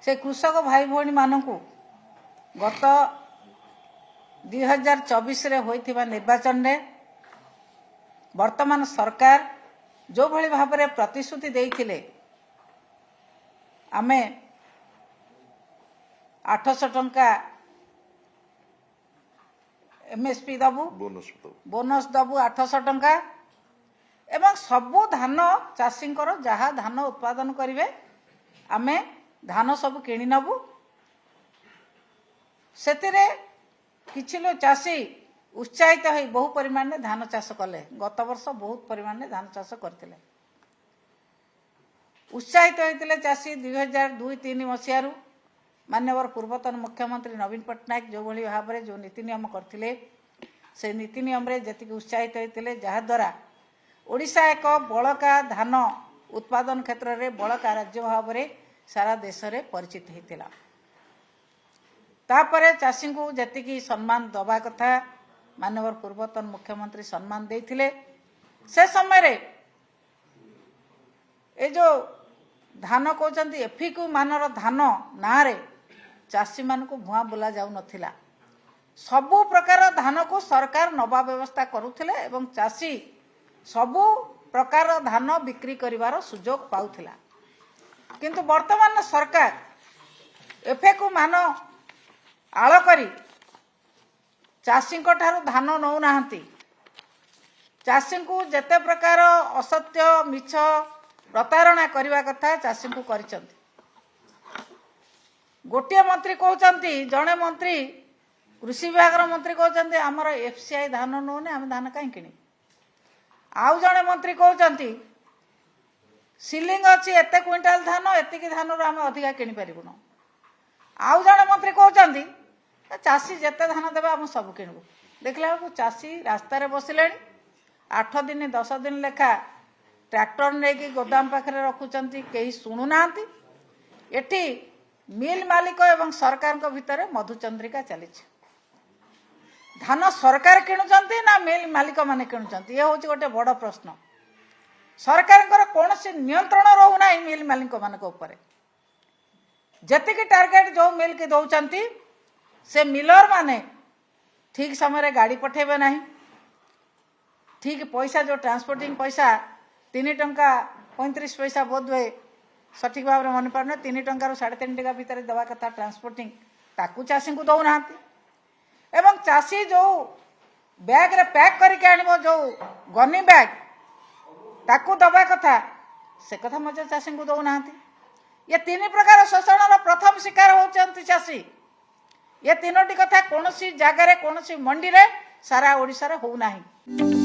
से कृषक भाई भौणी मानू गत 2024 रे होइथिबा निर्वाचन में वर्तमान सरकार जो भली भाव में प्रतिश्रुति देइथिले आमे 800 टंका एमएसपी दबु बोनस दबु 800 टंका एवं सबु धान चाषी जहा धान उत्पादन करेंगे आमे धान सब किणी नबु से किछि लो चाषी उत्साहित हो बहु परिमाण में धान चाष कले गत वर्ष बहुत परिमाण में धान चाष करते उत्साहित होते चाषी 2002-03 मसीह माननीय पूर्वतन मुख्यमंत्री नवीन पट्टनायक जो भली भाव में जो नीति नियम करते से नीति नियम जी उत्साहित होते जहाद्वारा ओडिशा एक बड़का धान उत्पादन क्षेत्र में बड़का राज्य भाव में सारा देश में परिचित होता तापर चाषी को जी सम्मान दबा कथा माननीय पूर्वतन मुख्यमंत्री सम्मान देते से समय ये जो धान कहते एफिक्यू मानर धान ना चाषी मान को भुआ बुला जाऊ नथिला सबु प्रकार धान को सरकार नवा व्यवस्था करुथिले एवं चाषी सबु प्रकार धान बिक्री करिवार सुजोग पाउथिला किंतु वर्तमान सरकार एफिक्यू मान आळ करी चाषी को ठारू धान नौ नाहंती चाषी को जेते प्रकार असत्य मिछ प्रतारणा करने कथा चाषी को करिसंती गोटे मंत्री कहते जड़े मंत्री कृषि विभाग मंत्री कहते आमर एफसीआई धान नौने आम धान कहीं किणी आउ जड़े मंत्री कहते सिलिंग अच्छी एत क्विंटाल धान एतिकी धान आम अधिका किणी पारूँ आउ जड़े मंत्री कहते चाषी जिते धान देवे आम सब किणु देखला बेलू चाषी रास्तार बसिले 8 दिन 10 दिन लेखा ट्रैक्टर नहीं गोदाम पाखे रखुंट कहीं शुणुना एटी मिल मालिक एवं सरकार भितर मधुचंद्रिका चली धान सरकार किणुचंती ना मिल मालिक माने किणुचंती ये हूँ गोटे बड़ प्रश्न सरकार कौन सी नियंत्रण रोना मिल मालिक मानक ऊपर जेतिकी टार्गेट जो मिल की दौरान से मिलर माने ठीक समय गाड़ी पठेबे नहीं ठीक पैसा जो ट्रांसपोर्टिंग पैसा 3 टंका 35 पैसा बोध हुए सठिक भाव में मन पार 3 टंका 3.5 टंका भितर दवा कथा ट्रांसपोर्टिंग ताकू चाषी को दौना एवं चाषी जो बैग रे पैक करके आनिबो जो गनी बैग ताकू दवा कथा से कथा मजा चाषी को दौना ये 3 प्रकार शोषण प्रथम शिकार होचंती चाषी ये 3टी कथा कौन सी जगार कौन सी मंडी रे सारा ओडिशा रे हो नाही।